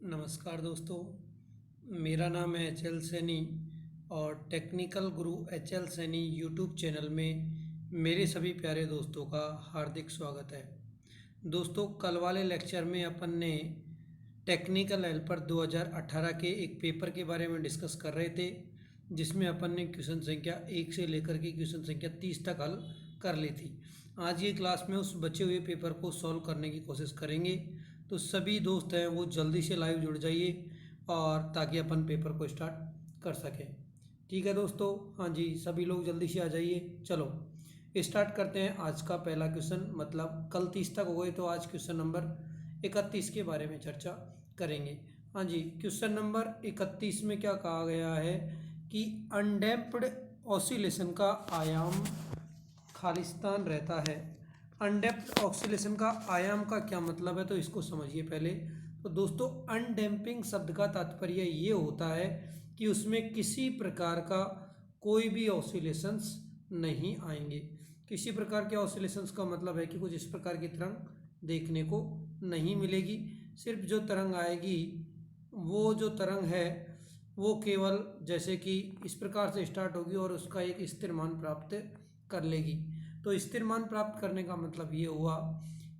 नमस्कार दोस्तों, मेरा नाम है एच.एल. सैनी और टेक्निकल गुरु एच.एल. सैनी यूट्यूब चैनल में मेरे सभी प्यारे दोस्तों का हार्दिक स्वागत है। दोस्तों, कल वाले लेक्चर में अपन ने टेक्निकल हेल्पर 2018 के एक पेपर के बारे में डिस्कस कर रहे थे, जिसमें अपन ने क्वेश्चन संख्या 1 से लेकर के क्वेश्चन संख्या 30 तक हल कर ली थी। आज ये क्लास में उस बचे हुए पेपर को सॉल्व करने की कोशिश करेंगे। तो सभी दोस्त हैं वो जल्दी से लाइव जुड़ जाइए और ताकि अपन पेपर को स्टार्ट कर सकें। ठीक है दोस्तों, हाँ जी, सभी लोग जल्दी से आ जाइए। चलो स्टार्ट करते हैं आज का पहला क्वेश्चन। मतलब कल 30 तक हो गए तो आज क्वेश्चन नंबर 31 के बारे में चर्चा करेंगे। हाँ जी, क्वेश्चन नंबर 31 में क्या कहा गया है कि अनडैम्प्ड ऑसिलेशन का आयाम खालिस्तान रहता है। अनडैम्प्ड ऑसिलेशन का आयाम का क्या मतलब है, तो इसको समझिए पहले। तो दोस्तों, अनडैम्पिंग शब्द का तात्पर्य ये होता है कि उसमें किसी प्रकार का कोई भी ऑसिलेशंस नहीं आएंगे। किसी प्रकार के ऑसिलेशंस का मतलब है कि कुछ इस प्रकार की तरंग देखने को नहीं मिलेगी। सिर्फ जो तरंग आएगी वो जो तरंग है वो केवल जैसे कि इस प्रकार से स्टार्ट होगी और उसका एक स्थिर मान प्राप्त कर लेगी। तो स्थिर मान प्राप्त करने का मतलब ये हुआ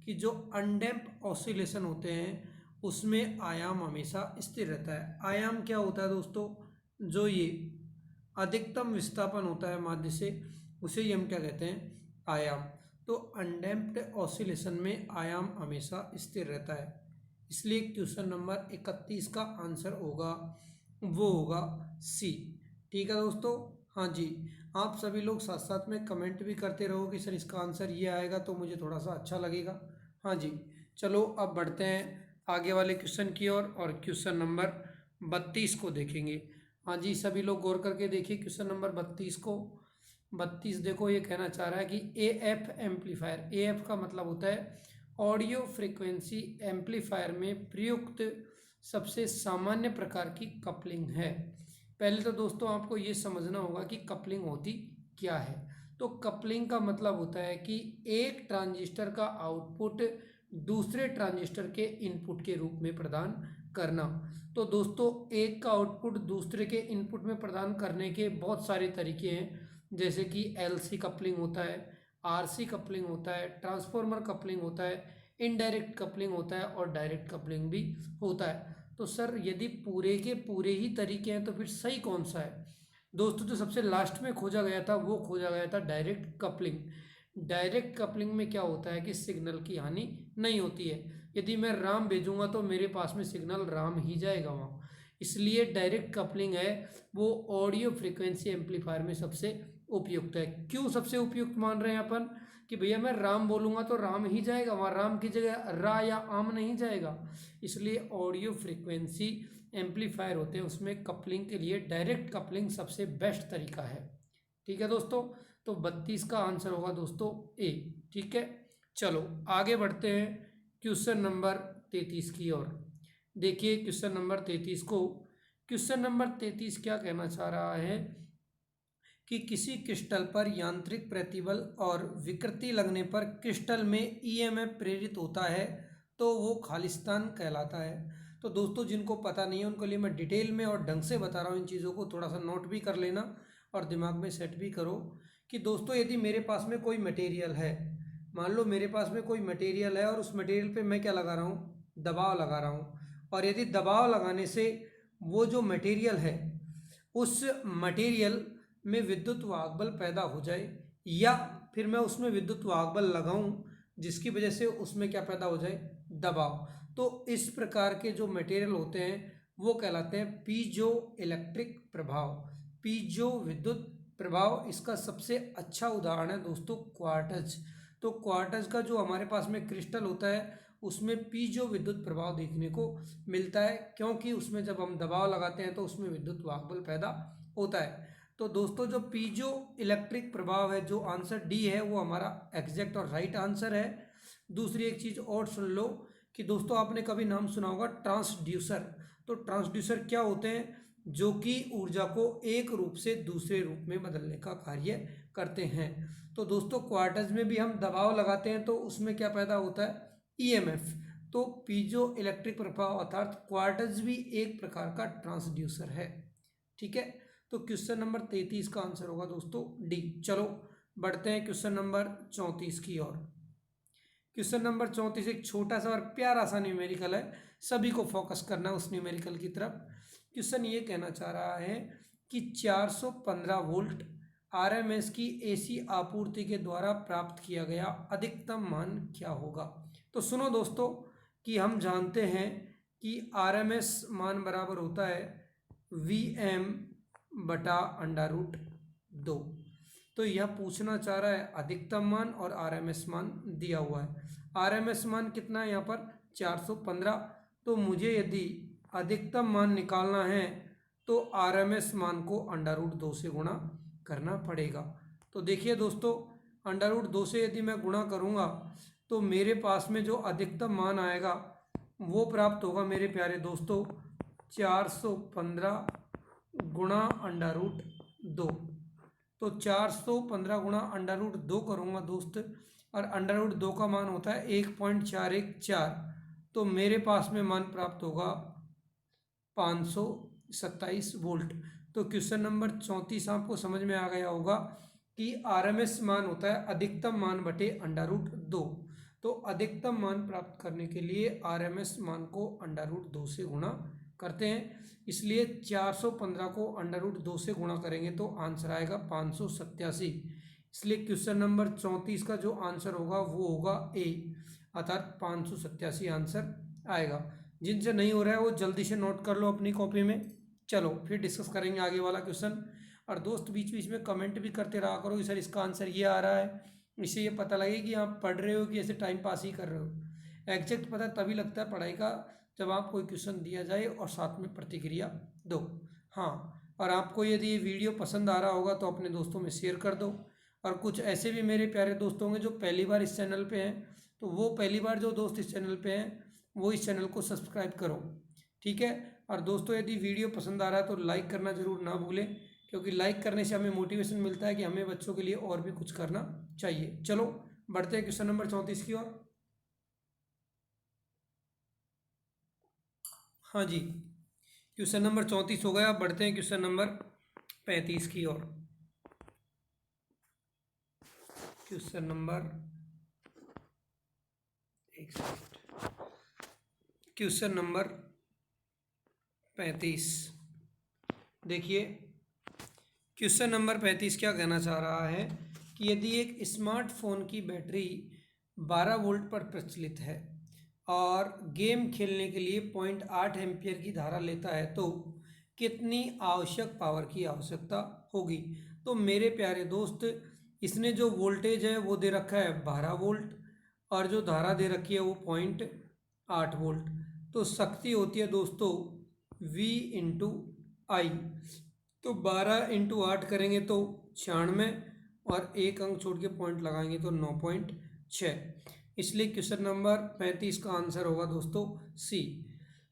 कि जो अनडैम्प्ड ऑसिलेशन होते हैं उसमें आयाम हमेशा स्थिर रहता है। आयाम क्या होता है दोस्तों? जो ये अधिकतम विस्थापन होता है माध्य से, उसे ही हम क्या कहते हैं? आयाम। तो अनडैम्प्ड ऑसिलेशन में आयाम हमेशा स्थिर रहता है। इसलिए क्वेश्चन नंबर 31 का आंसर होगा वो होगा सी। ठीक है दोस्तों, हाँ जी, आप सभी लोग साथ साथ में कमेंट भी करते रहो कि सर इसका आंसर ये आएगा, तो मुझे थोड़ा सा अच्छा लगेगा। हाँ जी, चलो अब बढ़ते हैं आगे वाले क्वेश्चन की ओर और क्वेश्चन नंबर 32 को देखेंगे। हाँ जी, सभी लोग गौर करके देखिए क्वेश्चन नंबर 32 को। 32 देखो, ये कहना चाह रहा है कि एएफ एम्पलीफायर, एएफ का मतलब होता है ऑडियो फ्रीक्वेंसी एम्पलीफायर में प्रयुक्त सबसे सामान्य प्रकार की कपलिंग है। पहले तो दोस्तों आपको ये समझना होगा कि कपलिंग होती क्या है। तो कपलिंग का मतलब होता है कि एक ट्रांजिस्टर का आउटपुट दूसरे ट्रांजिस्टर के इनपुट के रूप में प्रदान करना। तो दोस्तों, एक का आउटपुट दूसरे के इनपुट में प्रदान करने के बहुत सारे तरीके हैं, जैसे कि एलसी कपलिंग होता है, आरसी कपलिंग होता है, ट्रांसफॉर्मर कपलिंग होता है, इनडायरेक्ट कपलिंग होता है और डायरेक्ट कपलिंग भी होता है। तो सर यदि पूरे के पूरे ही तरीके हैं तो फिर सही कौन सा है? दोस्तों, जो सबसे लास्ट में खोजा गया था वो खोजा गया था डायरेक्ट कपलिंग। डायरेक्ट कपलिंग में क्या होता है कि सिग्नल की हानि नहीं होती है। यदि मैं राम भेजूंगा तो मेरे पास में सिग्नल राम ही जाएगा वहाँ। इसलिए डायरेक्ट कपलिंग है वो ऑडियो फ्रिक्वेंसी एम्पलीफायर में सबसे उपयुक्त है। क्यों सबसे उपयुक्त मान रहे हैं अपन? कि भैया मैं राम बोलूंगा तो राम ही जाएगा वहाँ, राम की जगह रा या आम नहीं जाएगा। इसलिए ऑडियो फ्रिक्वेंसी एम्पलीफायर होते हैं उसमें कपलिंग के लिए डायरेक्ट कपलिंग सबसे बेस्ट तरीका है। ठीक है दोस्तों, तो 32 का आंसर होगा दोस्तों ए। ठीक है, चलो आगे बढ़ते हैं क्वेश्चन नंबर 33 की ओर। देखिए क्वेश्चन नंबर 33 को। क्वेश्चन नंबर 33 क्या कहना चाह रहा है कि किसी क्रिस्टल पर यांत्रिक प्रतिबल और विकृति लगने पर क्रिस्टल में ईएमएफ प्रेरित होता है तो वो खालिस्तान कहलाता है। तो दोस्तों, जिनको पता नहीं है उनके लिए मैं डिटेल में और ढंग से बता रहा हूँ। इन चीज़ों को थोड़ा सा नोट भी कर लेना और दिमाग में सेट भी करो कि दोस्तों, यदि मेरे पास में कोई मटेरियल है, मान लो मेरे पास में कोई मटेरियल है और उस मटेरियल पे मैं क्या लगा रहा हूँ? दबाव लगा रहा हूँ। और यदि दबाव लगाने से वो जो मटेरियल है उस मटेरियल में विद्युत वाहक बल पैदा हो जाए, या फिर मैं उसमें विद्युत वाहक बल लगाऊं जिसकी वजह से उसमें क्या पैदा हो जाए? दबाव। तो इस प्रकार के जो मटेरियल होते हैं वो कहलाते हैं पीजो इलेक्ट्रिक प्रभाव, पीजो विद्युत प्रभाव। इसका सबसे अच्छा उदाहरण है दोस्तों क्वार्ट्ज। तो क्वार्ट्ज का जो हमारे पास में क्रिस्टल होता है उसमें पीजो विद्युत प्रभाव देखने को मिलता है, क्योंकि उसमें जब हम दबाव लगाते हैं तो उसमें विद्युत वाहक बल पैदा होता है। तो दोस्तों, जो पीजो इलेक्ट्रिक प्रभाव है, जो आंसर डी है वो हमारा एग्जैक्ट और राइट आंसर है। दूसरी एक चीज़ और सुन लो कि दोस्तों, आपने कभी नाम सुना होगा ट्रांसड्यूसर। तो ट्रांसड्यूसर क्या होते हैं? जो कि ऊर्जा को एक रूप से दूसरे रूप में बदलने का कार्य करते हैं। तो दोस्तों, क्वार्टज में भी हम दबाव लगाते हैं तो उसमें क्या पैदा होता है? ईएमएफ। तो पीजो इलेक्ट्रिक प्रभाव अर्थात क्वार्ट्ज भी एक प्रकार का ट्रांसड्यूसर है। ठीक है, तो क्वेश्चन नंबर 33 का आंसर होगा दोस्तों डी। चलो बढ़ते हैं क्वेश्चन नंबर 34 की ओर। क्वेश्चन नंबर 34 एक छोटा सा और प्यारा सा न्यूमेरिकल है, सभी को फोकस करना है उस न्यूमेरिकल की तरफ। क्वेश्चन ये कहना चाह रहा है कि 415 वोल्ट आरएमएस की एसी आपूर्ति के द्वारा प्राप्त किया गया अधिकतम मान क्या होगा। तो सुनो दोस्तों कि हम जानते हैं कि आरएमएस मान बराबर होता है वीएम बटा अंडर रूट 2। तो यह पूछना चाह रहा है अधिकतम मान और आरएमएस मान दिया हुआ है। आरएमएस मान कितना है यहाँ पर 415। तो मुझे यदि अधिकतम मान निकालना है तो आरएमएस मान को अंडर रूट 2 से गुणा करना पड़ेगा। तो देखिए दोस्तों, अंडर रूट 2 से यदि मैं गुणा करूँगा तो मेरे पास में जो अधिकतम मान आएगा वो प्राप्त होगा मेरे प्यारे दोस्तों 415 गुणा अंडर रूट 2। तो 415 गुणा अंडर रूट 2 करूँगा दोस्त, और अंडर रूट 2 का मान होता है 1.414। तो मेरे पास में मान प्राप्त होगा 527 वोल्ट। तो क्वेश्चन नंबर 34 आपको समझ में आ गया होगा कि आरएमएस मान होता है अधिकतम मान बटे अंडर रूट 2। तो अधिकतम मान प्राप्त करने के लिए आरएमएस मान को अंडर रूट 2 से गुणा करते हैं, इसलिए 415 को अंडर रूट 2 से गुणा करेंगे तो आंसर आएगा 587। इसलिए क्वेश्चन नंबर 34 का जो आंसर होगा वो होगा ए, अर्थात 587 आंसर आएगा। जिनसे नहीं हो रहा है वो जल्दी से नोट कर लो अपनी कॉपी में। चलो फिर डिस्कस करेंगे आगे वाला क्वेश्चन। और दोस्त बीच बीच में कमेंट भी करते रहा करो कि सर इसका आंसर ये आ रहा है, इससे ये पता लगे कि आप पढ़ रहे हो कि ऐसे टाइम पास ही कर रहे हो। एग्जैक्ट पता तभी लगता है पढ़ाई का जब आप कोई क्वेश्चन दिया जाए और साथ में प्रतिक्रिया दो। हाँ, और आपको यदि ये वीडियो पसंद आ रहा होगा तो अपने दोस्तों में शेयर कर दो। और कुछ ऐसे भी मेरे प्यारे दोस्त होंगे जो पहली बार इस चैनल पे हैं, तो वो पहली बार जो दोस्त इस चैनल पे हैं वो इस चैनल को सब्सक्राइब करो। ठीक है, और दोस्तों यदि वीडियो पसंद आ रहा है तो लाइक करना ज़रूर ना भूलें, क्योंकि लाइक करने से हमें मोटिवेशन मिलता है कि हमें बच्चों के लिए और भी कुछ करना चाहिए। चलो बढ़ते हैं क्वेश्चन नंबर 34 की ओर। हाँ जी, क्वेश्चन नंबर 34 हो गया। बढ़ते हैं क्वेश्चन नंबर 35 की ओर। क्वेश्चन नंबर क्वेश्चन नंबर 35 देखिए, क्वेश्चन नंबर 35 क्या कहना चाह रहा है कि यदि एक स्मार्टफोन की बैटरी 12 वोल्ट पर प्रचलित है और गेम खेलने के लिए 0.8 एम्पियर की धारा लेता है तो कितनी आवश्यक पावर की आवश्यकता होगी। तो मेरे प्यारे दोस्त, इसने जो वोल्टेज है वो दे रखा है 12 वोल्ट और जो धारा दे रखी है वो 0.8 वोल्ट। तो शक्ति होती है दोस्तों V इंटू आई। तो 12 इंटू 8 करेंगे तो 96, और एक अंक छोड़ के पॉइंट लगाएंगे तो 9.6। इसलिए क्वेश्चन नंबर 35 का आंसर होगा दोस्तों सी।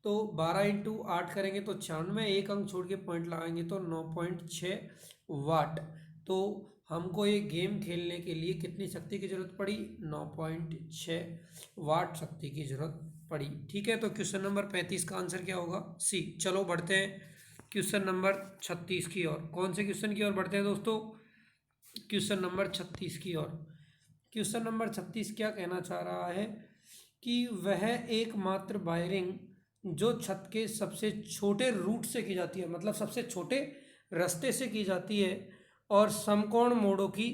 तो 12 इंटू 8 करेंगे तो 96, एक अंक छोड़ के पॉइंट लगाएंगे तो 9.6 वाट। तो हमको ये गेम खेलने के लिए कितनी शक्ति की जरूरत पड़ी, 9.6 वाट शक्ति की जरूरत पड़ी। ठीक है, तो क्वेश्चन नंबर 35 का आंसर क्या होगा, सी। चलो बढ़ते हैं क्वेश्चन नंबर 36 की ओर। कौन से क्वेश्चन की ओर बढ़ते हैं दोस्तों, क्वेश्चन नंबर 36 की ओर। क्वेश्चन नंबर 36 क्या कहना चाह रहा है कि वह एकमात्र वायरिंग जो छत के सबसे छोटे रूट से की जाती है, मतलब सबसे छोटे रास्ते से की जाती है और समकोण मोड़ों की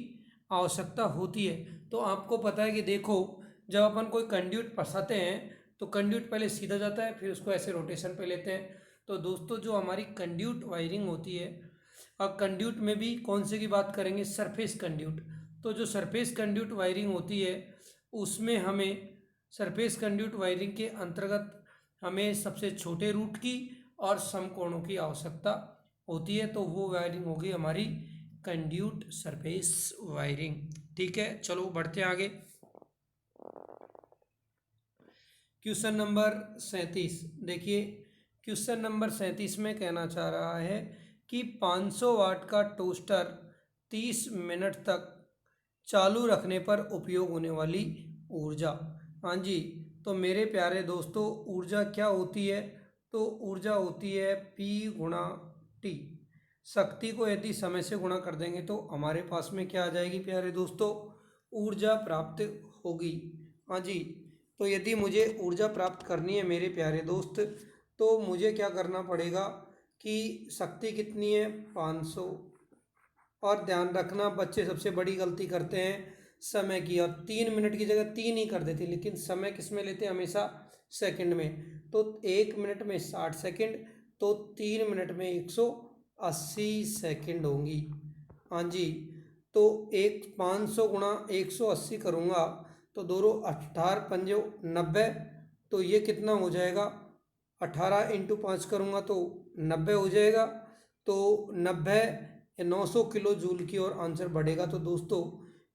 आवश्यकता होती है। तो आपको पता है कि देखो, जब अपन कोई कंड्यूट फंसाते हैं तो कंड्यूट पहले सीधा जाता है, फिर उसको ऐसे रोटेशन पे लेते हैं। तो दोस्तों जो हमारी कंड्यूट वायरिंग होती है, और कंड्यूट में भी कौन से की बात करेंगे, सरफेस कंड्यूट। तो जो सरफेस कंड्यूट वायरिंग होती है उसमें हमें सरफेस कंड्यूट वायरिंग के अंतर्गत हमें सबसे छोटे रूट की और समकोणों की आवश्यकता होती है। तो वो वायरिंग होगी हमारी कंड्यूट सरफेस वायरिंग। ठीक है, चलो बढ़ते हैं आगे। क्वेश्चन नंबर 37 देखिए, क्वेश्चन नंबर 37 में कहना चाह रहा है कि 500 वाट का टोस्टर 30 मिनट तक चालू रखने पर उपयोग होने वाली ऊर्जा। हाँ जी, तो मेरे प्यारे दोस्तों ऊर्जा क्या होती है? तो ऊर्जा होती है P गुणा टी। शक्ति को यदि समय से गुणा कर देंगे तो हमारे पास में क्या आ जाएगी प्यारे दोस्तों? ऊर्जा प्राप्त होगी। हाँ जी। तो यदि मुझे ऊर्जा प्राप्त करनी है मेरे प्यारे दोस्त, तो मुझे क्या करना पड़ेगा कि शक्ति कितनी है? 500। और ध्यान रखना बच्चे सबसे बड़ी गलती करते हैं समय की, और 3 मिनट की जगह 3 ही कर देते, लेकिन समय किस में लेते हैं? हमेशा सेकंड में। तो 1 मिनट में 60 सेकंड, तो 3 मिनट में 180 सेकंड होंगी। हाँ जी। तो 500 गुणा 180 करूँगा तो दोनों 18 पंजे 90, तो ये कितना हो जाएगा? 18 इंटू 5 करूँगा तो 90 हो जाएगा। तो 90 900 किलो जूल की ओर आंसर बढ़ेगा। तो दोस्तों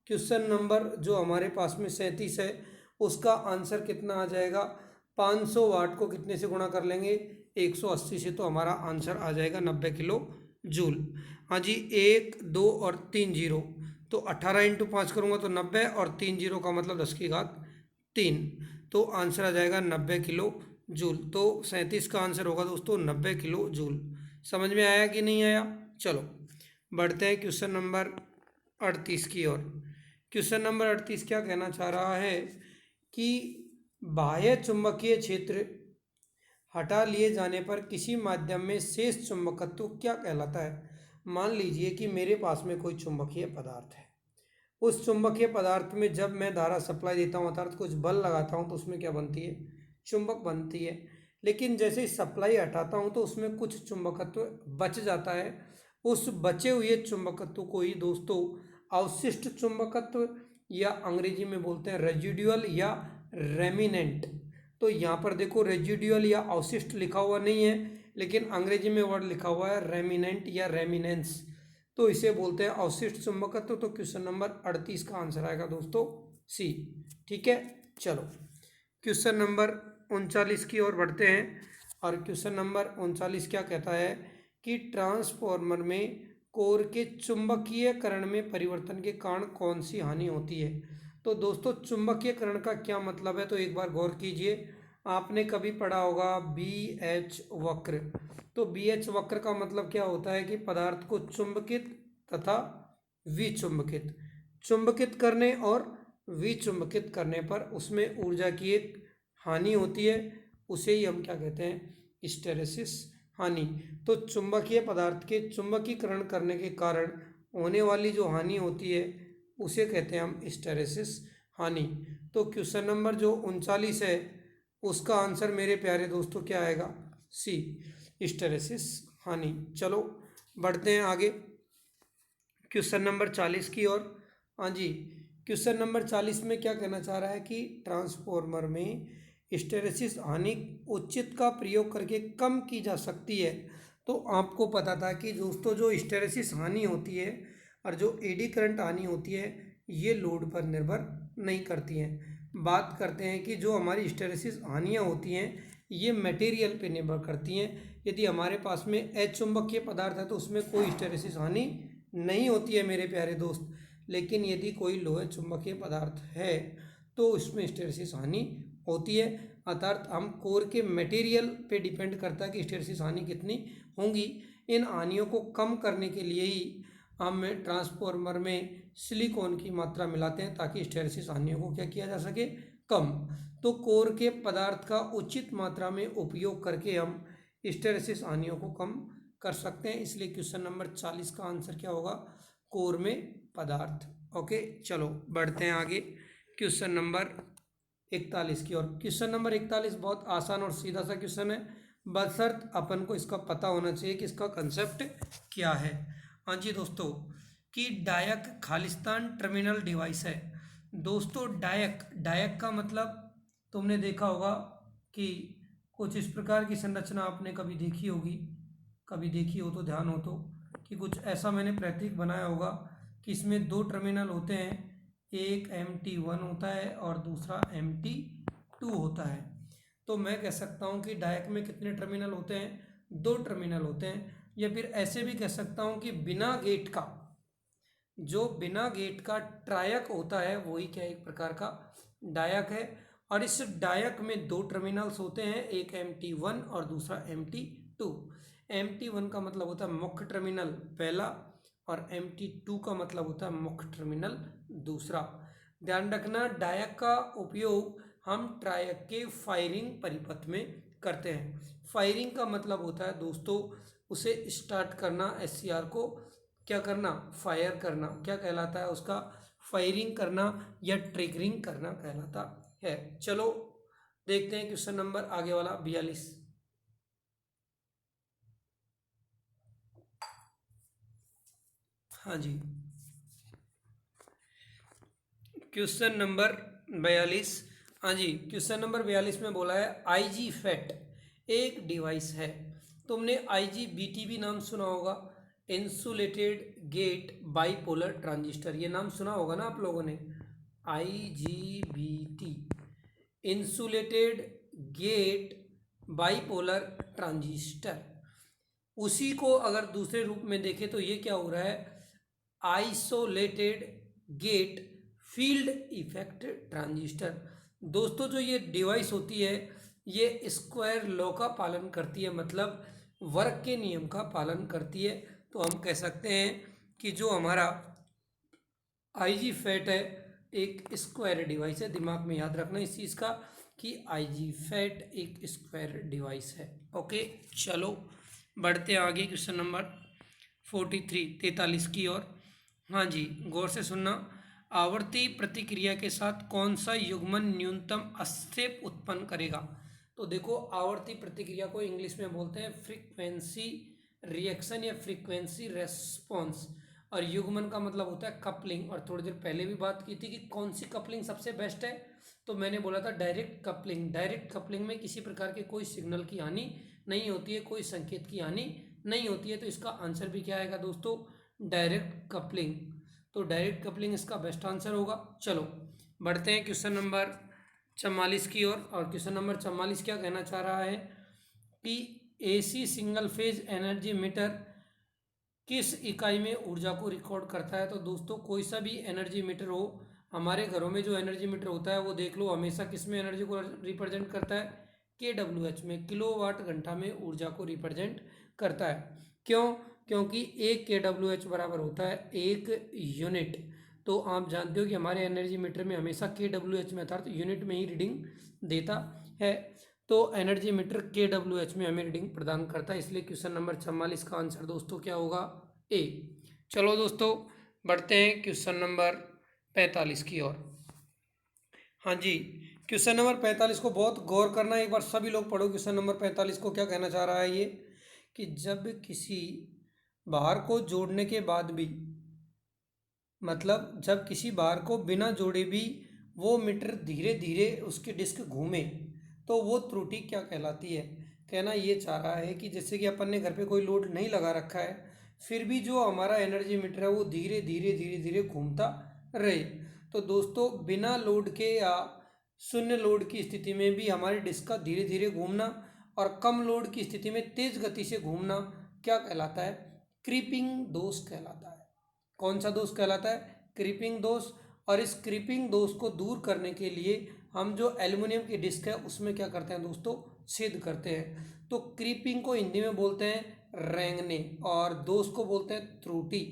क्वेश्चन नंबर जो हमारे पास में 37 है, उसका आंसर कितना आ जाएगा? 500 वाट को कितने से गुणा कर लेंगे? 180 से, तो हमारा आंसर आ जाएगा 90 किलो जूल। हाँ जी। 1 2 और 3 जीरो, तो 18 इंटू 5 करूँगा तो 90, और 3 जीरो का मतलब 10 की घात 3, तो आंसर आ जाएगा 90 किलो जूल। तो 37 का आंसर होगा दोस्तों 90 किलो जूल। समझ में आया कि नहीं आया? चलो बढ़ते हैं क्वेश्चन नंबर 38 की ओर। क्वेश्चन नंबर 38 क्या कहना चाह रहा है कि बाह्य चुंबकीय क्षेत्र हटा लिए जाने पर किसी माध्यम में शेष चुंबकत्व क्या कहलाता है? मान लीजिए कि मेरे पास में कोई चुंबकीय पदार्थ है। उस चुंबकीय पदार्थ में जब मैं धारा सप्लाई देता हूँ अर्थात कुछ बल लगाता हूँ तो उसमें क्या बनती है? चुंबक बनती है। लेकिन जैसे ही सप्लाई हटाता हूँ तो उसमें कुछ चुंबकत्व बच जाता है। उस बचे हुए चुंबकत्व को ही दोस्तों अवशिष्ट चुंबकत्व, या अंग्रेजी में बोलते हैं रेजिडुअल या रेमिनेंट। तो यहाँ पर देखो रेजिडुअल या अवशिष्ट लिखा हुआ नहीं है, लेकिन अंग्रेजी में वर्ड लिखा हुआ है रेमिनेंट या रेमिनेंस, तो इसे बोलते हैं अवशिष्ट चुंबकत्व। तो क्वेश्चन नंबर 38 का आंसर आएगा दोस्तों सी। ठीक है। चलो क्वेश्चन नंबर 39 की ओर बढ़ते हैं। और क्वेश्चन नंबर 39 क्या कहता है कि ट्रांसफॉर्मर में कोर के चुंबकीयकरण में परिवर्तन के कारण कौन सी हानि होती है? तो दोस्तों चुंबकीयकरण का क्या मतलब है? तो एक बार गौर कीजिए। आपने कभी पढ़ा होगा बी एच वक्र। तो बी एच वक्र का मतलब क्या होता है कि पदार्थ को चुंबकित तथा विचुंबकित, चुंबकित करने और विचुंबकित करने पर उसमें ऊर्जा की एक हानि होती है, उसे ही हम क्या कहते हैं? हिस्टैरिसीस हानि। तो चुंबकीय पदार्थ के चुंबकीकरण करने के कारण होने वाली जो हानि होती है उसे कहते हैं हम हिस्टैरिसीस हानि। तो क्वेश्चन नंबर जो 39 है उसका आंसर मेरे प्यारे दोस्तों क्या आएगा? सी, हिस्टैरिसीस हानि। चलो बढ़ते हैं आगे क्वेश्चन नंबर 40 की ओर। हाँ जी। क्वेश्चन नंबर 40 में क्या कहना चाह रहा है कि ट्रांसफॉर्मर में हिस्टैरिसीस हानि उचित का प्रयोग करके कम की जा सकती है। तो आपको पता था कि दोस्तों जो हिस्टैरिसीस हानि होती है और जो एडी करंट हानि होती है ये लोड पर निर्भर नहीं करती हैं। बात करते हैं कि जो हमारी हिस्टैरिसीस हानियाँ होती हैं ये मटेरियल पे निर्भर करती हैं। यदि हमारे पास में अचुंबकीय पदार्थ है तो उसमें कोई हिस्टैरिसीस हानि नहीं होती है मेरे प्यारे दोस्त। लेकिन यदि कोई लोहे चुंबकीय पदार्थ है तो उसमें हिस्टैरिसीस हानि होती है। अर्थात हम कोर के मटेरियल पे डिपेंड करता है कि हिस्टैरिसीस हानि कितनी होंगी। इन हानियों को कम करने के लिए ही हम ट्रांसफॉर्मर में सिलिकॉन की मात्रा मिलाते हैं ताकि हिस्टैरिसीस हानियों को क्या किया जा सके? कम। तो कोर के पदार्थ का उचित मात्रा में उपयोग करके हम हिस्टैरिसीस हानियों को कम कर सकते हैं। इसलिए क्वेश्चन नंबर 40 का आंसर क्या होगा? कोर में पदार्थ। ओके चलो बढ़ते हैं आगे क्वेश्चन नंबर 41 की ओर। क्वेश्चन नंबर 41 बहुत आसान और सीधा सा क्वेश्चन है, बशर्त अपन को इसका पता होना चाहिए कि इसका कंसेप्ट क्या है। हाँ जी दोस्तों कि डायक खालिस्तान टर्मिनल डिवाइस है। दोस्तों डायक, डायक का मतलब तुमने देखा होगा कि कुछ इस प्रकार की संरचना आपने कभी देखी होगी, कभी देखी हो तो ध्यान हो तो, कि कुछ ऐसा मैंने प्रतीक बनाया होगा कि इसमें 2 टर्मिनल होते हैं, एक MT1 होता है और दूसरा MT2 होता है। तो मैं कह सकता हूँ कि डायक में कितने टर्मिनल होते हैं? 2 टर्मिनल होते हैं। या फिर ऐसे भी कह सकता हूँ कि बिना गेट का, जो बिना गेट का ट्रायक होता है वही क्या एक प्रकार का डायक है। और इस डायक में दो टर्मिनल्स होते हैं, एक MT1 और दूसरा MT2। MT1 का मतलब होता है मुख्य टर्मिनल पहला और MT2 का मतलब होता है मुख्य टर्मिनल दूसरा। ध्यान रखना, डायक का उपयोग हम ट्रायक के फायरिंग परिपथ में करते हैं। फायरिंग का मतलब होता है दोस्तों उसे स्टार्ट करना, SCR को क्या करना, फायर करना, क्या कहलाता है उसका, फायरिंग करना या ट्रिगरिंग करना कहलाता है। चलो देखते हैं क्वेश्चन नंबर आगे वाला 42। हाँ जी, क्वेश्चन नंबर 42। हाँ जी, क्वेश्चन नंबर 42 में बोला है IG फैट एक डिवाइस है। तुमने IGBT नाम सुना होगा, इंसुलेटेड गेट बाइपोलर ट्रांजिस्टर, ये नाम सुना होगा ना आप लोगों ने, IGBT insulated gate bipolar transistor. उसी को अगर दूसरे रूप में देखें तो ये क्या हो रहा है, isolated gate field effect transistor. दोस्तों जो ये डिवाइस होती है ये स्क्वायर लॉ का पालन करती है, मतलब वर्ग के नियम का पालन करती है। तो हम कह सकते हैं कि जो हमारा IG फैट है एक स्क्वायर डिवाइस है। दिमाग में याद रखना इस चीज़ का कि IG फैट एक स्क्वायर डिवाइस है। ओके, चलो बढ़ते आगे क्वेश्चन नंबर 43 की ओर। हाँ जी, गौर से सुनना। आवर्ती प्रतिक्रिया के साथ कौन सा युग्मन न्यूनतम स्टेप उत्पन्न करेगा? तो देखो, आवर्ती प्रतिक्रिया को इंग्लिश में बोलते हैं फ्रीक्वेंसी रिएक्शन या फ्रीक्वेंसी रेस्पॉन्स, और युग्मन का मतलब होता है कपलिंग। और थोड़ी देर पहले भी बात की थी कि कौन सी कपलिंग सबसे बेस्ट है, तो मैंने बोला था डायरेक्ट कपलिंग। डायरेक्ट कपलिंग में किसी प्रकार के कोई सिग्नल की हानि नहीं होती है, कोई संकेत की हानि नहीं होती है। तो इसका आंसर भी क्या आएगा दोस्तों, डायरेक्ट कपलिंग। तो डायरेक्ट कपलिंग इसका बेस्ट आंसर होगा। चलो बढ़ते हैं क्वेश्चन नंबर 44 की ओर। और क्वेश्चन नंबर 44 क्या कहना चाह रहा है कि AC single phase energy meter किस इकाई में ऊर्जा को रिकॉर्ड करता है? तो दोस्तों कोई सा भी एनर्जी मीटर हो, हमारे घरों में जो एनर्जी मीटर होता है वो देख लो हमेशा किस में एनर्जी को रिप्रेजेंट करता है, KWH में, किलोवाट घंटा में ऊर्जा को रिप्रेजेंट करता है। क्यों? क्योंकि एक KWH बराबर होता है 1 यूनिट। तो आप जानते हो कि हमारे एनर्जी मीटर में हमेशा KWH में अर्थात यूनिट में ही रीडिंग देता है। तो एनर्जी मीटर KWH में हमें रीडिंग प्रदान करता है, इसलिए क्वेश्चन नंबर 44 का आंसर दोस्तों क्या होगा, A। चलो दोस्तों बढ़ते हैं क्वेश्चन नंबर 45 की ओर। हाँ जी, क्वेश्चन नंबर 45 को बहुत गौर करना, एक बार सभी लोग पढ़ो क्वेश्चन नंबर 45 को। क्या कहना चाह रहा है ये कि जब किसी भार को जोड़ने के बाद भी, मतलब जब किसी भार को बिना जोड़े भी वो मीटर धीरे धीरे उसकी डिस्क घूमे तो वो त्रुटि क्या कहलाती है? कहना ये चाह रहा है कि जैसे कि अपन ने घर पे कोई लोड नहीं लगा रखा है, फिर भी जो हमारा एनर्जी मीटर है वो धीरे धीरे धीरे धीरे घूमता रहे। तो दोस्तों बिना लोड के या शून्य लोड की स्थिति में भी हमारी डिस्क का धीरे धीरे घूमना और कम लोड की स्थिति में तेज गति से घूमना क्या कहलाता है? क्रीपिंग दोष कहलाता है। कौन सा दोष कहलाता है? क्रीपिंग दोष। और इस क्रीपिंग दोष को दूर करने के लिए हम जो एल्युमिनियम की डिस्क है उसमें क्या करते हैं दोस्तों, छेद करते हैं। तो क्रीपिंग को हिंदी में बोलते हैं रेंगने और दोष को बोलते हैं त्रुटि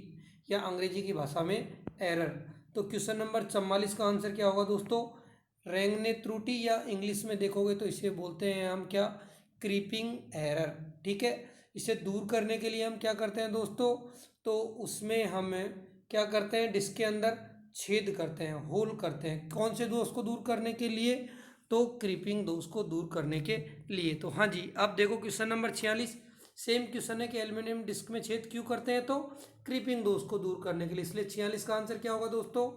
या अंग्रेजी की भाषा में एरर। तो क्वेश्चन नंबर 44 का आंसर क्या होगा दोस्तों, रेंगने त्रुटि, या इंग्लिश में देखोगे तो इसे बोलते हैं हम क्या, क्रीपिंग एरर। ठीक है, इसे दूर करने के लिए हम क्या करते हैं दोस्तों, तो उसमें हम क्या करते हैं, डिस्क के अंदर छेद करते हैं, होल करते हैं। कौन से दोष को दूर करने के लिए? तो क्रीपिंग दोष को दूर करने के लिए। तो हाँ जी, अब देखो क्वेश्चन नंबर 46 सेम क्वेश्चन है कि एल्युमिनियम डिस्क में छेद क्यों करते हैं, तो क्रीपिंग दोष को दूर करने के लिए। इसलिए 46 का आंसर क्या होगा दोस्तों,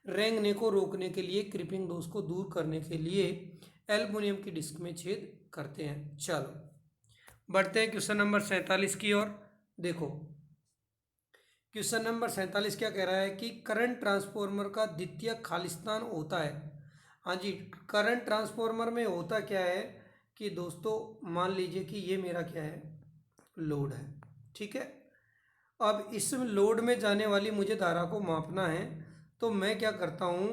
रेंगने को रोकने के लिए, क्रीपिंग दोष को दूर करने के लिए एल्युमिनियम की डिस्क में छेद करते हैं। चलो बढ़ते हैं क्वेश्चन नंबर 47 की ओर। देखो क्वेश्चन नंबर 47 क्या कह रहा है कि करंट ट्रांसफार्मर का द्वितीय खालिस्तान होता है। हाँ जी, करंट ट्रांसफार्मर में होता क्या है कि दोस्तों मान लीजिए कि ये मेरा क्या है, लोड है। ठीक है, अब इस लोड में जाने वाली मुझे धारा को मापना है, तो मैं क्या करता हूँ,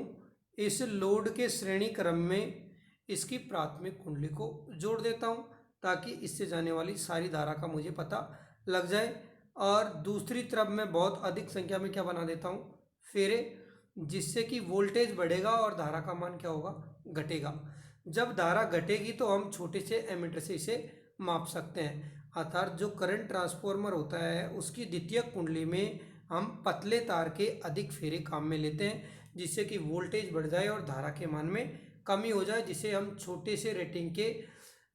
इस लोड के श्रेणी क्रम में इसकी प्राथमिक कुंडली को जोड़ देता हूँ ताकि इससे जाने वाली सारी धारा का मुझे पता लग जाए। और दूसरी तरफ मैं बहुत अधिक संख्या में क्या बना देता हूँ, फेरे, जिससे कि वोल्टेज बढ़ेगा और धारा का मान क्या होगा, घटेगा। जब धारा घटेगी तो हम छोटे से एमीटर से इसे माप सकते हैं। अर्थात जो करंट ट्रांसफॉर्मर होता है उसकी द्वितीयक कुंडली में हम पतले तार के अधिक फेरे काम में लेते हैं, जिससे कि वोल्टेज बढ़ जाए और धारा के मान में कमी हो जाए, जिसे हम छोटे से रेटिंग के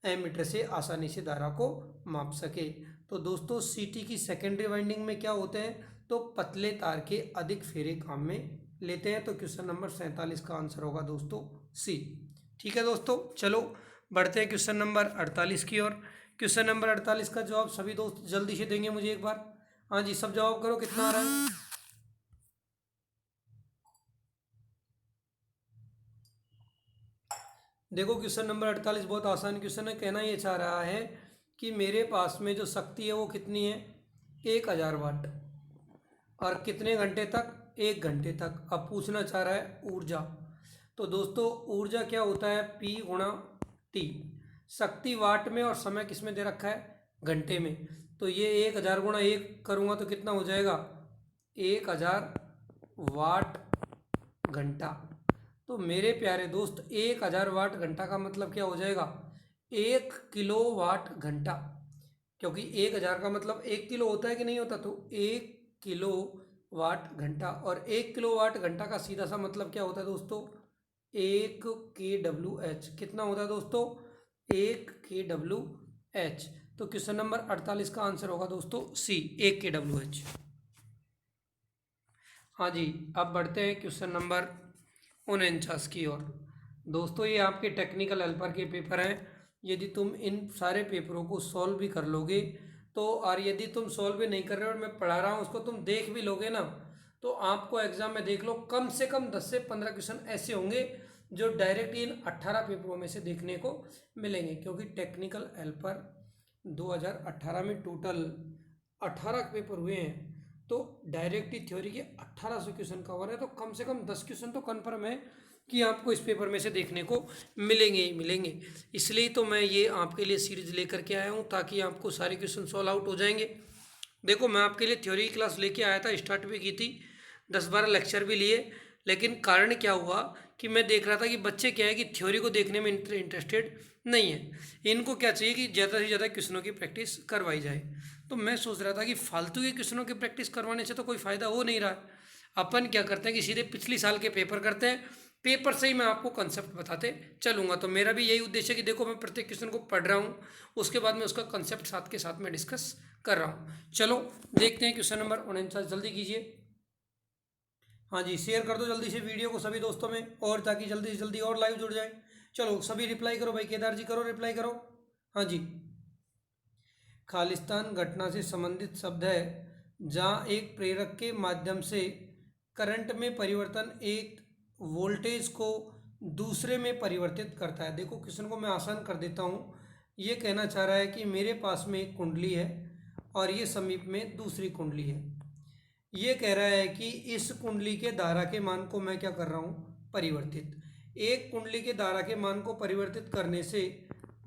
एमीटर से आसानी से धारा को माप सके। तो दोस्तों सीटी की सेकेंडरी वाइंडिंग में क्या होते हैं, तो पतले तार के अधिक फेरे काम में लेते हैं। तो क्वेश्चन नंबर 47 का आंसर होगा दोस्तों सी। ठीक है दोस्तों, चलो बढ़ते हैं क्वेश्चन नंबर 48 की ओर। क्वेश्चन नंबर 48 का जवाब सभी दोस्त जल्दी से देंगे मुझे एक बार। हाँ जी, सब जवाब करो, कितना आ रहा है। देखो क्वेश्चन नंबर 48 बहुत आसान क्वेश्चन है। कहना ये चाह रहा है कि मेरे पास में जो शक्ति है वो कितनी है, 1000 वाट, और कितने घंटे तक, 1 घंटे तक। अब पूछना चाह रहा है ऊर्जा। तो दोस्तों ऊर्जा क्या होता है, P गुणा T। शक्ति वाट में और समय किस में दे रखा है, घंटे में। तो ये 1000 गुणा 1 करूँगा तो कितना हो जाएगा, 1000 वाट घंटा। तो मेरे प्यारे दोस्त 1000 वाट घंटा का मतलब क्या हो जाएगा, 1 किलो वाट घंटा, क्योंकि 1000 का मतलब 1 किलो होता है कि नहीं होता। तो 1 किलो वाट घंटा, और 1 किलो वाट घंटा का सीधा सा मतलब क्या होता है दोस्तों, 1 kWh। कितना होता है दोस्तों, 1 kWh। तो क्वेश्चन नंबर 48 का आंसर होगा दोस्तों सी, 1 kWh। हाँ जी, अब बढ़ते हैं क्वेश्चन नंबर 49 की ओर। दोस्तों ये आपके टेक्निकल हेल्पर के पेपर हैं। यदि तुम इन सारे पेपरों को सॉल्व भी कर लोगे तो, और यदि तुम सॉल्व भी नहीं कर रहे हो और मैं पढ़ा रहा हूँ उसको तुम देख भी लोगे ना, तो आपको एग्जाम में देख लो कम से कम 10 से 15 क्वेश्चन ऐसे होंगे जो डायरेक्ट इन 18 पेपरों में से देखने को मिलेंगे। क्योंकि टेक्निकल हेल्पर 2018 में टोटल 18 पेपर हुए हैं, तो डायरेक्ट ही थ्योरी के 1800 क्वेश्चन कवर है। तो कम से कम 10 क्वेश्चन तो कन्फर्म है कि आपको इस पेपर में से देखने को मिलेंगे ही मिलेंगे। इसलिए तो मैं ये आपके लिए सीरीज लेकर के आया हूँ ताकि आपको सारे क्वेश्चन सॉल्व आउट हो जाएंगे। देखो मैं आपके लिए थ्योरी की क्लास लेके आया था, स्टार्ट भी की थी, 10-12 लेक्चर भी लिए। लेकिन कारण क्या हुआ कि मैं देख रहा था कि बच्चे क्या है कि थ्योरी को देखने में इंटरेस्टेड नहीं है। इनको क्या चाहिए कि ज़्यादा से ज़्यादा क्वेश्चनों की प्रैक्टिस करवाई जाए। तो मैं सोच रहा था कि फालतू के क्वेश्चनों की प्रैक्टिस करवाने से तो कोई फ़ायदा हो नहीं रहा है। अपन क्या करते हैं कि सीधे पिछले साल के पेपर करते हैं, पेपर से ही मैं आपको कंसेप्ट बताते चलूँगा। तो मेरा भी यही उद्देश्य है कि देखो मैं प्रत्येक क्वेश्चन को पढ़ रहा हूँ, उसके बाद में उसका कंसेप्ट साथ के साथ में डिस्कस कर रहा हूँ। चलो देखते हैं क्वेश्चन नंबर 49, जल्दी कीजिए। हाँ जी, शेयर कर दो जल्दी से वीडियो को सभी दोस्तों में, और ताकि जल्दी से जल्दी और लाइव जुड़ जाए। चलो सभी रिप्लाई करो भाई, केदार जी करो, रिप्लाई करो। हाँ जी, खालिस्तान घटना से संबंधित शब्द है जहाँ एक प्रेरक के माध्यम से करंट में परिवर्तन एक वोल्टेज को दूसरे में परिवर्तित करता है। देखो क्वेश्चन को मैं आसान कर देता हूँ। ये कहना चाह रहा है कि मेरे पास में एक कुंडली है और ये समीप में दूसरी कुंडली है। ये कह रहा है कि इस कुंडली के धारा के मान को मैं क्या कर रहा हूँ, परिवर्तित। एक कुंडली के धारा के मान को परिवर्तित करने से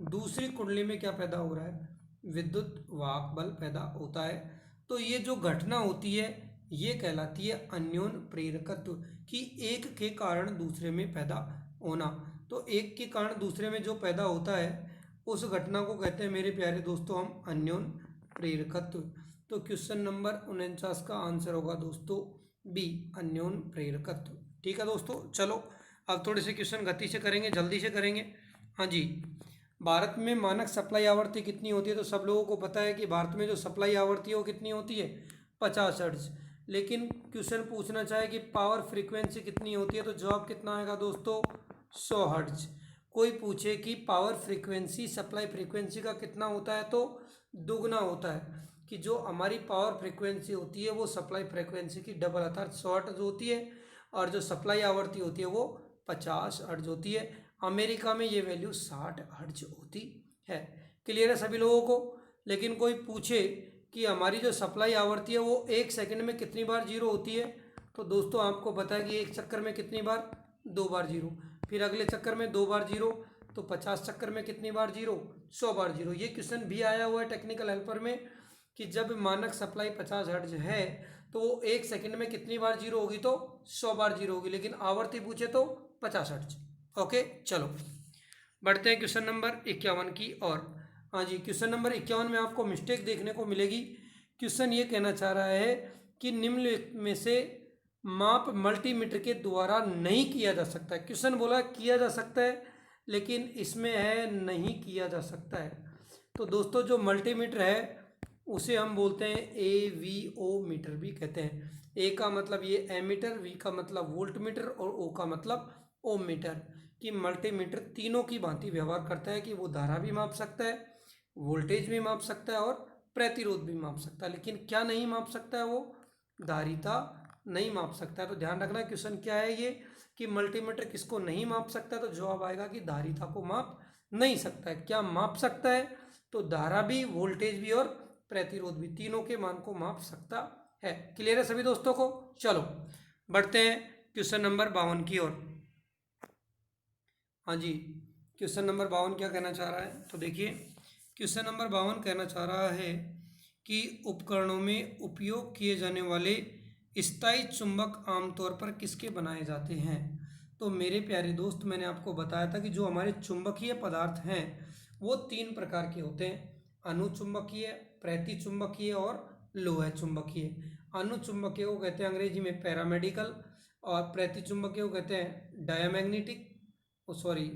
दूसरी कुंडली में क्या पैदा हो रहा है, विद्युत वाहक बल पैदा होता है। तो ये जो घटना होती है ये कहलाती है अन्योन प्रेरकत्व, कि एक के कारण दूसरे में पैदा होना। तो एक के कारण दूसरे में जो पैदा होता है उस घटना को कहते हैं मेरे प्यारे दोस्तों हम अन्योन प्रेरकत्व। तो क्वेश्चन नंबर 49 का आंसर होगा दोस्तों बी, अन्योन प्रेरकत्व। ठीक है दोस्तों, चलो अब थोड़े से क्वेश्चन गति से करेंगे, जल्दी से करेंगे। हाँ जी, भारत में मानक सप्लाई आवृत्ति कितनी होती है। तो सब लोगों को पता है कि भारत में जो सप्लाई आवृत्ति है वो कितनी होती है, 50 हर्ट्ज। लेकिन क्वेश्चन पूछना चाहे कि पावर फ्रीक्वेंसी कितनी होती है, तो जवाब कितना आएगा दोस्तों, 100 हर्ट्ज। कोई पूछे कि पावर फ्रीक्वेंसी सप्लाई फ्रीक्वेंसी का कितना होता है, तो दुगना होता है। कि जो हमारी पावर फ्रीक्वेंसी होती है वो सप्लाई फ्रीक्वेंसी की डबल अर्थात 100 हर्ट्ज होती है, और जो सप्लाई आवृत्ति होती है वो 50 हर्ट्ज होती है। अमेरिका में ये वैल्यू 60 हर्ट्ज होती है। क्लियर है सभी लोगों को। लेकिन कोई पूछे कि हमारी जो सप्लाई आवृत्ति है वो 1 सेकंड में कितनी बार जीरो होती है, तो दोस्तों आपको पता है कि एक चक्कर में कितनी बार, 2 बार जीरो, फिर अगले चक्कर में 2 बार जीरो, तो 50 चक्कर में कितनी बार जीरो, 100 बार जीरो। ये क्वेश्चन भी आया हुआ है टेक्निकल हेल्पर में कि जब मानक सप्लाई 50 हर्ट्ज है तो 1 सेकंड में कितनी बार जीरो होगी, तो 100 बार जीरो होगी, लेकिन आवर्ती पूछे तो 50 हर्ट्ज। ओके चलो बढ़ते हैं क्वेश्चन नंबर 51 की ओर। हाँ जी, क्वेश्चन नंबर 51 में आपको मिस्टेक देखने को मिलेगी। क्वेश्चन ये कहना चाह रहा है कि निम्न में से माप मल्टीमीटर के द्वारा नहीं किया जा सकता है। क्वेश्चन बोला किया जा सकता है, लेकिन इसमें है नहीं किया जा सकता है। तो दोस्तों जो मल्टीमीटर है उसे हम बोलते हैं AVO मीटर भी कहते हैं। ए का मतलब ये एमीटर, वी का मतलब वोल्ट मीटर और ओ का मतलब ओम मीटर। कि मल्टीमीटर तीनों की भांति व्यवहार करता है कि वो धारा भी माप सकता है, वोल्टेज भी माप सकता है और प्रतिरोध भी माप सकता है, लेकिन क्या नहीं माप सकता है, वो धारिता नहीं माप सकता है। तो ध्यान रखना क्वेश्चन क्या है ये कि मल्टीमीटर किसको नहीं माप सकता, तो जवाब आएगा कि धारिता को माप नहीं सकता है। क्या माप सकता है, तो धारा भी, वोल्टेज भी और प्रतिरोध भी, तीनों के मान को माप सकता है। क्लियर है सभी दोस्तों को। चलो बढ़ते हैं क्वेश्चन नंबर 52 की ओर। हाँ जी, क्वेश्चन नंबर 52 क्या कहना चाह रहा है, तो देखिए क्वेश्चन नंबर 52 कहना चाह रहा है कि उपकरणों में उपयोग किए जाने वाले स्थायी चुंबक आमतौर पर किसके बनाए जाते हैं। तो मेरे प्यारे दोस्त, मैंने आपको बताया था कि जो हमारे चुंबकीय पदार्थ हैं वो 3 प्रकार के होते हैं, अनुचुंबकीय, प्रतिचुंबकीय और लोह चुंबकीय। अनुचुंबकीय को कहते हैं अंग्रेजी में पैरामेडिकल, और प्रतिचुंबकीय को कहते हैं डायामैग्नेटिक, सॉरी,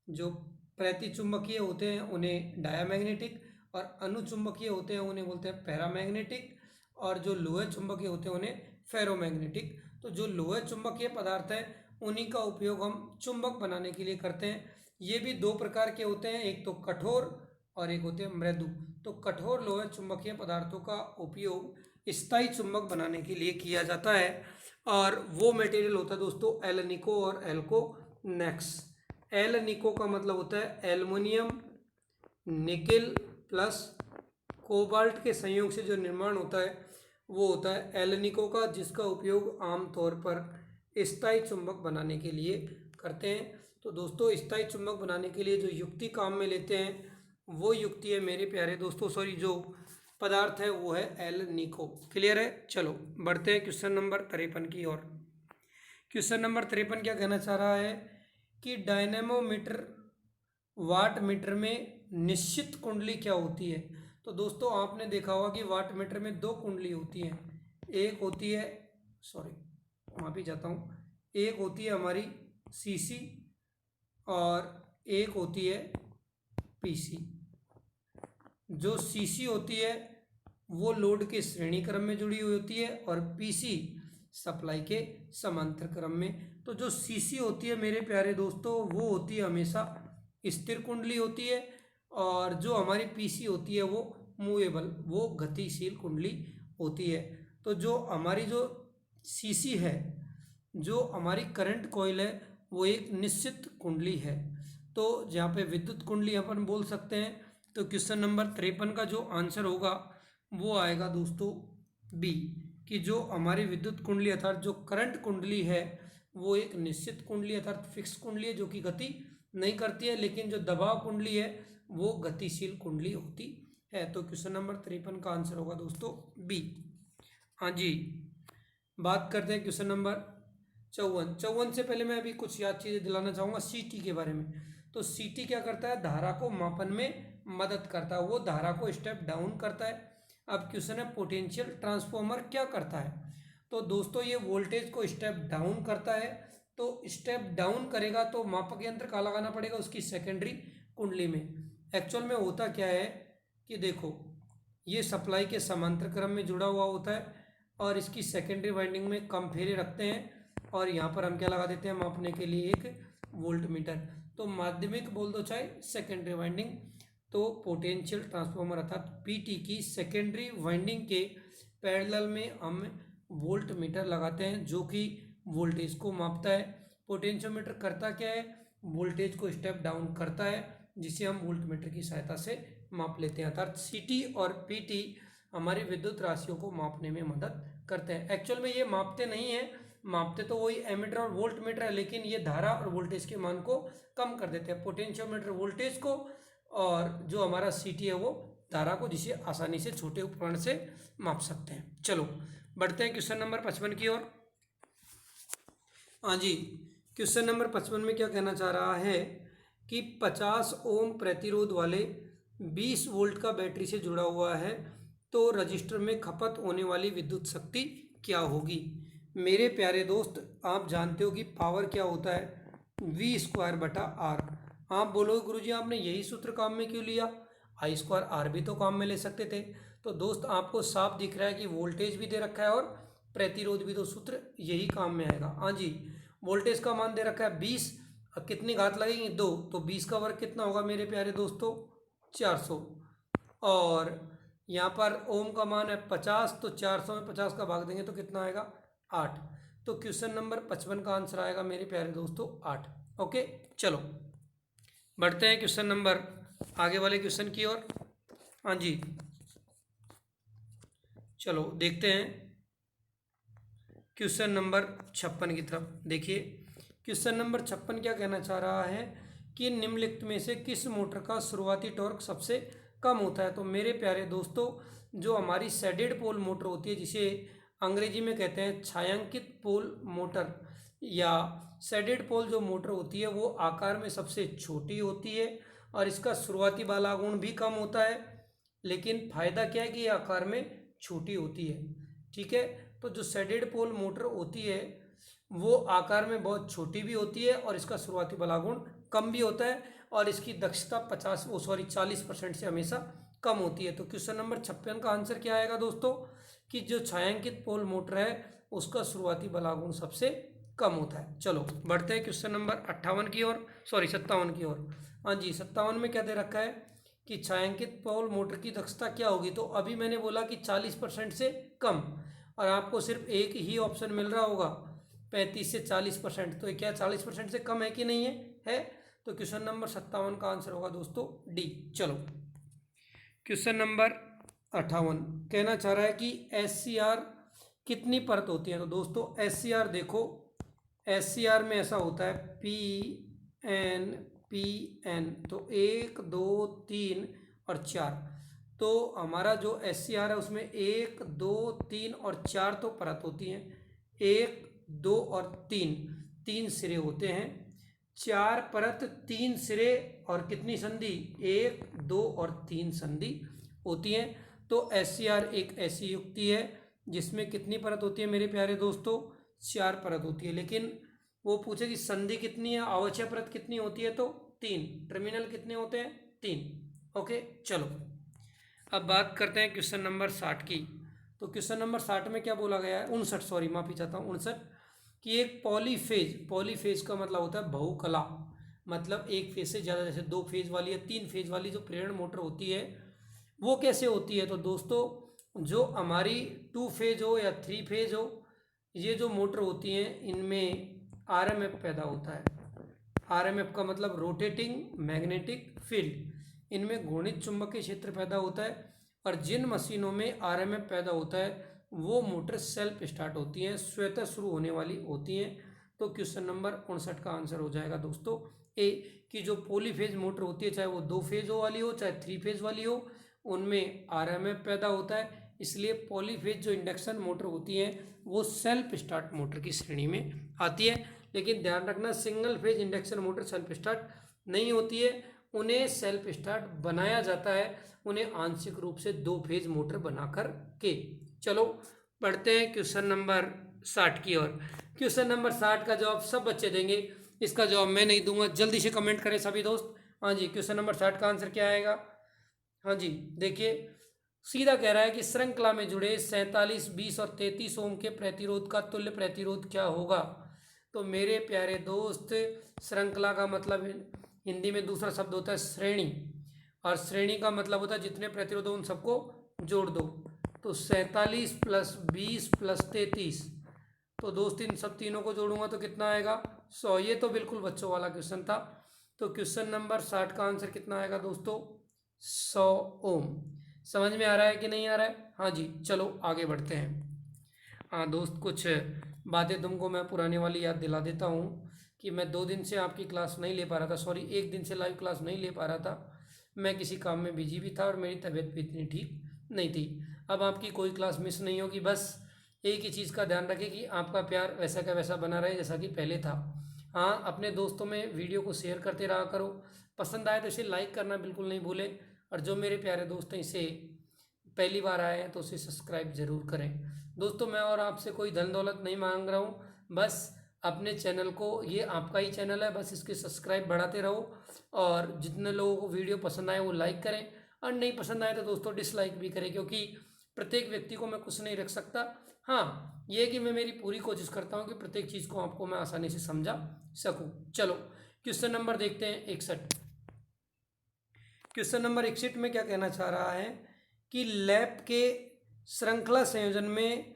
जो प्रतिचुंबकीय होते हैं उन्हें डायामैग्नेटिक, और अनुचुंबकीय होते हैं उन्हें बोलते हैं पैरामैग्नेटिक, और जो लोह चुंबकीय होते हैं उन्हें फेरोमैग्नेटिक। तो जो लोह चुंबकीय पदार्थ हैं उन्हीं का उपयोग हम चुंबक बनाने के लिए करते हैं। ये भी 2 प्रकार के होते हैं, एक तो कठोर और एक होते हैं मृदु। तो कठोर लोह चुंबकीय पदार्थों का उपयोग स्थायी चुंबक बनाने के लिए किया जाता है, और वो मटेरियल होता है दोस्तों एल्निको और एल्कोनेक्स। एल्निको का मतलब होता है एल्युमिनियम, निकेल प्लस कोबाल्ट के संयोग से जो निर्माण होता है वो होता है एल्निको का, जिसका उपयोग आमतौर पर स्थायी चुंबक बनाने के लिए करते हैं। तो दोस्तों स्थायी चुंबक बनाने के लिए जो युक्ति काम में लेते हैं वो युक्ति है मेरे प्यारे दोस्तों, सॉरी, जो पदार्थ है वो है एल्निको। क्लियर है। चलो बढ़ते हैं क्वेश्चन नंबर 53 की ओर। क्वेश्चन नंबर 53 क्या कहना चाह रहा है कि डायनेमोमीटर वाट मीटर में निश्चित कुंडली क्या होती है। तो दोस्तों आपने देखा होगा कि वाट मीटर में 2 कुंडली होती हैं, एक होती है, सॉरी माफी चाहता हूँ, एक होती है हमारी सीसी और एक होती है पीसी। जो सीसी होती है वो लोड के श्रेणी क्रम में जुड़ी हुई होती है और पीसी सप्लाई के समांतर क्रम में। तो जो सीसी होती है मेरे प्यारे दोस्तों वो होती है हमेशा स्थिर कुंडली होती है, और जो हमारी पीसी होती है वो मूवेबल, वो गतिशील कुंडली होती है। तो जो हमारी जो सीसी है, जो हमारी करंट कॉइल है, वो एक निश्चित कुंडली है। तो जहाँ पे विद्युत कुंडली अपन बोल सकते हैं, तो क्वेश्चन नंबर 53 का जो आंसर होगा वो आएगा दोस्तों बी, कि जो हमारी विद्युत कुंडली अर्थात जो करंट कुंडली है वो एक निश्चित कुंडली अर्थात फिक्स कुंडली है जो कि गति नहीं करती है, लेकिन जो दबाव कुंडली है वो गतिशील कुंडली होती है। तो क्वेश्चन नंबर 53 का आंसर होगा दोस्तों बी। हाँ जी, बात करते हैं क्वेश्चन नंबर 54 से पहले मैं अभी कुछ याद चीज़ें दिलाना चाहूँगा सीटी के बारे में। तो सीटी क्या करता है, धारा को मापन में मदद करता है, वो धारा को स्टेप डाउन करता है। अब क्वेश्चन है पोटेंशियल ट्रांसफॉर्मर क्या करता है। तो दोस्तों ये वोल्टेज को स्टेप डाउन करता है, तो स्टेप डाउन करेगा तो मापक यंत्र कहाँ लगाना पड़ेगा, उसकी सेकेंडरी कुंडली में। एक्चुअल में होता क्या है कि देखो ये सप्लाई के समांतर क्रम में जुड़ा हुआ होता है और इसकी सेकेंडरी वाइंडिंग में कम फेरे रखते हैं, और यहाँ पर हम क्या लगा देते हैं मापने के लिए एक वोल्ट मीटर। तो माध्यमिक बोल दो चाहे सेकेंडरी वाइंडिंग। तो पोटेंशियल ट्रांसफॉर्मर अर्थात पीटी की सेकेंडरी वाइंडिंग के पैरेलल में हम वोल्ट मीटर लगाते हैं जो कि वोल्टेज को मापता है। पोटेंशियोमीटर करता क्या है, वोल्टेज को स्टेप डाउन करता है, जिसे हम वोल्ट मीटर की सहायता से माप लेते हैं। अर्थात सीटी और पीटी हमारी विद्युत राशियों को मापने में मदद करते हैं। एक्चुअल में ये मापते नहीं हैं, मापते तो वही एमीटर और वोल्ट मीटर है, लेकिन ये धारा और वोल्टेज के मान को कम कर देते हैं। पोटेंशियोमीटर वोल्टेज को और जो हमारा सीटी है वो धारा को, जिसे आसानी से छोटे उपकरण से माप सकते हैं। चलो बढ़ते हैं क्वेश्चन नंबर 55 की ओर। हाँ जी, क्वेश्चन नंबर 55 में क्या कहना चाह रहा है कि 50 ओम प्रतिरोध वाले 20 वोल्ट का बैटरी से जुड़ा हुआ है, तो रजिस्टर में खपत होने वाली विद्युत शक्ति क्या होगी। मेरे प्यारे दोस्त, आप जानते हो कि पावर क्या होता है, V²/R। आप बोलोगे गुरुजी आपने यही सूत्र काम में क्यों लिया, I²R भी तो काम में ले सकते थे। तो दोस्त आपको साफ दिख रहा है कि वोल्टेज भी दे रखा है और प्रतिरोध भी, तो सूत्र यही काम में आएगा। हाँ जी, वोल्टेज का मान दे रखा है 20, कितनी घात लगेगी 2, तो 20 का वर्ग कितना होगा मेरे प्यारे दोस्तों, 400। और यहाँ पर ओम का मान है 50, तो 400 में 50 का भाग देंगे तो कितना आएगा, 8। तो क्वेश्चन नंबर 55 का आंसर आएगा मेरे प्यारे दोस्तों 8। ओके, चलो बढ़ते हैं क्वेश्चन नंबर आगे वाले क्वेश्चन की ओर। हाँ जी, चलो देखते हैं क्वेश्चन नंबर 56 की तरफ। देखिए क्वेश्चन नंबर 56 क्या कहना चाह रहा है कि निम्नलिखित में से किस मोटर का शुरुआती टॉर्क सबसे कम होता है। तो मेरे प्यारे दोस्तों, जो हमारी शेडेड पोल मोटर होती है, जिसे अंग्रेजी में कहते हैं छायांकित पोल मोटर या शेडेड पोल जो मोटर होती है, वो आकार में सबसे छोटी होती है और इसका शुरुआती बाला गुण भी कम होता है। लेकिन फायदा क्या है कि ये आकार में छोटी होती है। ठीक है, तो जो शेडेड पोल मोटर होती है वो आकार में बहुत छोटी भी होती है और इसका शुरुआती बलागुण कम भी होता है और इसकी दक्षता 40% से हमेशा कम होती है। तो क्वेश्चन नंबर 56 का आंसर क्या आएगा दोस्तों, कि जो छायांकित पोल मोटर है उसका शुरुआती बलागुण सबसे कम होता है। चलो बढ़ते हैं क्वेश्चन नंबर 58 की ओर, 57 की ओर। हाँ जी, 57 में क्या दे रखा है कि छायांकित पोल मोटर की दक्षता क्या होगी। तो अभी मैंने बोला कि 40% से कम, और आपको सिर्फ एक ही ऑप्शन मिल रहा होगा 35 से 40%। तो क्या 40% से कम है कि नहीं है? तो क्वेश्चन नंबर 57 का आंसर होगा दोस्तों डी। चलो क्वेश्चन नंबर 58 कहना चाह रहा है कि SCR कितनी परत होती है। तो दोस्तों SCR देखो, SCR में ऐसा होता है PN, तो 1 2 3 और 4। तो हमारा जो SCR है उसमें 1 2 3 और 4 तो परत होती हैं, 1 2 और 3 सिरे होते हैं। 4 परत 3 सिरे और कितनी संधि, 1 2 और 3 संधि होती हैं। तो SCR एक ऐसी युक्ति है जिसमें कितनी परत होती है मेरे प्यारे दोस्तों, 4 परत होती है। लेकिन वो पूछे कि संधि कितनी है, आवश्यक परत कितनी होती है, तो 3। टर्मिनल कितने होते हैं, 3। ओके, चलो अब बात करते हैं क्वेश्चन नंबर 60 की। तो क्वेश्चन नंबर 60 में क्या बोला गया है, 59, सॉरी माफी चाहता हूँ, 59, कि एक पॉलीफेज का मतलब होता है बहुकला, मतलब एक फेज से ज़्यादा, जैसे 2 फेज वाली या 3 फेज वाली जो प्रेरण मोटर होती है वो कैसे होती है। तो दोस्तों जो हमारी 2 फेज हो या 3 फेज हो, ये जो मोटर होती हैं इनमें RMF पैदा होता है। RMF का मतलब रोटेटिंग मैग्नेटिक फील्ड, इनमें घूर्णित चुंबकीय क्षेत्र पैदा होता है। और जिन मशीनों में RMF पैदा होता है वो मोटर सेल्फ स्टार्ट होती हैं, स्वतः शुरू होने वाली होती हैं। तो क्वेश्चन नंबर 59 का आंसर हो जाएगा दोस्तों ए, कि जो पॉलीफेज मोटर होती है, चाहे वो 2 फेज वाली हो चाहे 3 फेज वाली हो, उनमें RMF पैदा होता है। इसलिए पॉलीफेज जो इंडक्शन मोटर होती हैं वो सेल्फ स्टार्ट मोटर की श्रेणी में आती है। लेकिन ध्यान रखना, single phase induction motor self start नहीं होती है, उन्हें सेल्फ स्टार्ट बनाया जाता है, उन्हें आंशिक रूप से 2 फेज मोटर बनाकर के। चलो बढ़ते हैं क्वेश्चन नंबर 60 की ओर। क्वेश्चन नंबर 60 का जवाब सब बच्चे देंगे, इसका जवाब मैं नहीं दूंगा, जल्दी से कमेंट करें सभी दोस्त। हाँ जी, क्वेश्चन नंबर 60 का आंसर क्या आएगा। हाँ जी देखिए, सीधा कह रहा है कि श्रृंखला में जुड़े 47 20 और 33 ओम के प्रतिरोध का तुल्य प्रतिरोध क्या होगा। तो मेरे प्यारे दोस्त, श्रृंखला का मतलब हिंदी में दूसरा शब्द होता है श्रेणी, और श्रेणी का मतलब होता है जितने प्रतिरोध उन सबको जोड़ दो। तो 47 + 20 + 33, तो दोस्त इन सब तीनों को जोड़ूंगा तो कितना आएगा, 100। ये तो बिल्कुल बच्चों वाला क्वेश्चन था। तो क्वेश्चन नंबर 60 का आंसर कितना आएगा दोस्तों, 100 ओम। समझ में आ रहा है कि नहीं आ रहा है। हाँ जी, चलो आगे बढ़ते हैं। हाँ दोस्त, कुछ बातें तुमको मैं पुराने वाली याद दिला देता हूँ कि मैं 2 दिन से आपकी क्लास नहीं ले पा रहा था, सॉरी 1 दिन से लाइव क्लास नहीं ले पा रहा था। मैं किसी काम में बिजी भी था और मेरी तबीयत भी इतनी ठीक नहीं थी। अब आपकी कोई क्लास मिस नहीं होगी। बस एक ही चीज़ का ध्यान रखें कि आपका प्यार वैसा का वैसा बना रहे जैसा कि पहले था। हाँ, अपने दोस्तों में वीडियो को शेयर करते रहा करो। पसंद आए तो इसे लाइक करना बिल्कुल नहीं भूलें। और जो मेरे प्यारे दोस्त हैं इसे पहली बार आए हैं तो उसे सब्सक्राइब जरूर करें। दोस्तों, मैं और आपसे कोई धन दौलत नहीं मांग रहा हूँ, बस अपने चैनल को, ये आपका ही चैनल है, बस इसके सब्सक्राइब बढ़ाते रहो और जितने लोगों को वीडियो पसंद आए वो लाइक करें और नहीं पसंद आए तो दोस्तों डिसलाइक भी करें, क्योंकि प्रत्येक व्यक्ति को मैं कुछ नहीं रख सकता। हाँ, ये कि मैं मेरी पूरी कोशिश करता हूँ कि प्रत्येक चीज़ को आपको मैं आसानी से समझा सकूँ। चलो क्वेश्चन नंबर देखते हैं 61। क्वेश्चन नंबर 61 में क्या कहना चाह रहा है कि लैप के श्रृंखला संयोजन में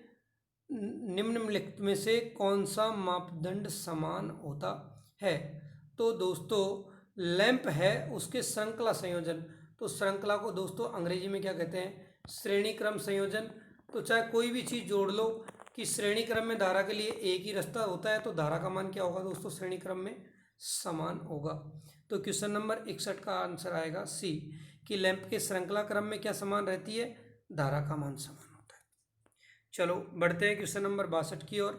निम्नलिखित में से कौन सा मापदंड समान होता है। तो दोस्तों, लैंप है उसके श्रृंखला संयोजन, तो श्रृंखला को दोस्तों अंग्रेजी में क्या कहते हैं, श्रेणी क्रम संयोजन। तो चाहे कोई भी चीज़ जोड़ लो कि श्रेणी क्रम में धारा के लिए एक ही रास्ता होता है, तो धारा का मान क्या होगा दोस्तों, श्रेणी क्रम में समान होगा। तो क्वेश्चन नंबर 61 का आंसर आएगा सी, कि लैंप के श्रृंखला क्रम में क्या समान रहती है, धारा का मान समान होता है। चलो बढ़ते हैं क्वेश्चन नंबर 62 की ओर।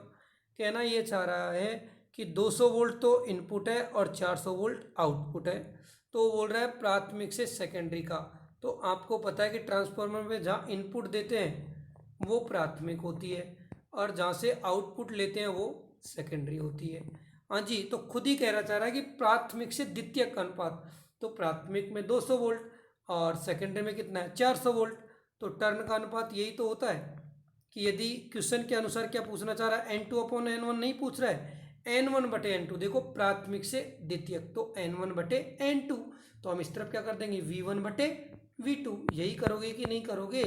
कहना ये चाह रहा है कि 200 वोल्ट तो इनपुट है और 400 वोल्ट आउटपुट है। तो बोल रहा है प्राथमिक से सेकेंडरी का। तो आपको पता है कि ट्रांसफार्मर में जहाँ इनपुट देते हैं वो प्राथमिक होती है और जहाँ से आउटपुट लेते हैं वो सेकेंडरी होती है। हाँ जी, तो खुद ही कहना चाह रहा है कि प्राथमिक से द्वितीयक का अनुपात, तो प्राथमिक में 200 वोल्ट और सेकेंडरी में कितना है, 400 वोल्ट। तो टर्न का अनुपात यही तो होता है कि यदि क्वेश्चन के अनुसार क्या पूछना चाह रहा है, N2/N1 नहीं पूछ रहा है, N1/N2। देखो प्राथमिक से द्वितीयक तो N1/N2, तो हम इस तरफ क्या कर देंगे, V1/V2। यही करोगे कि नहीं करोगे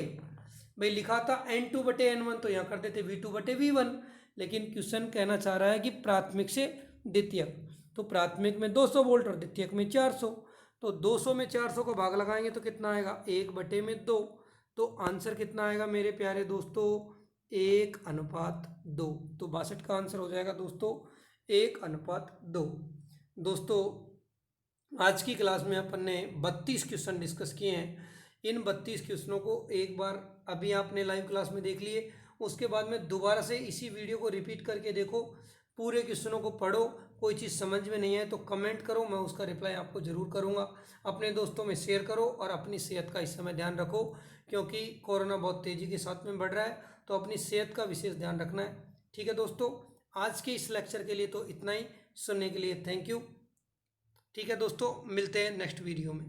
भाई, लिखा था N2/N1 तो यहाँ कर देते V2/V1, लेकिन क्वेश्चन कहना चाह रहा है कि प्राथमिक से द्वितीयक, तो प्राथमिक में 200 वोल्ट और द्वितीयक में 400। तो 200 में 400 को भाग लगाएंगे तो कितना आएगा, 1/2। तो आंसर कितना आएगा मेरे प्यारे दोस्तों, 1/2। तो 62 का आंसर हो जाएगा दोस्तों 1/2। दोस्तों, आज की क्लास में अपन ने 32 क्वेश्चन डिस्कस किए हैं। इन 32 क्वेश्चनों को एक बार अभी आपने लाइव क्लास में देख लिए, उसके बाद में दोबारा से इसी वीडियो को रिपीट करके देखो, पूरे क्वेश्चनों को पढ़ो। कोई चीज़ समझ में नहीं आए तो कमेंट करो, मैं उसका रिप्लाई आपको ज़रूर करूँगा। अपने दोस्तों में शेयर करो और अपनी सेहत का इस समय ध्यान रखो, क्योंकि कोरोना बहुत तेज़ी के साथ में बढ़ रहा है, तो अपनी सेहत का विशेष ध्यान रखना है। ठीक है दोस्तों, आज के इस लेक्चर के लिए तो इतना ही। सुनने के लिए थैंक यू। ठीक है दोस्तों, मिलते हैं नेक्स्ट वीडियो में।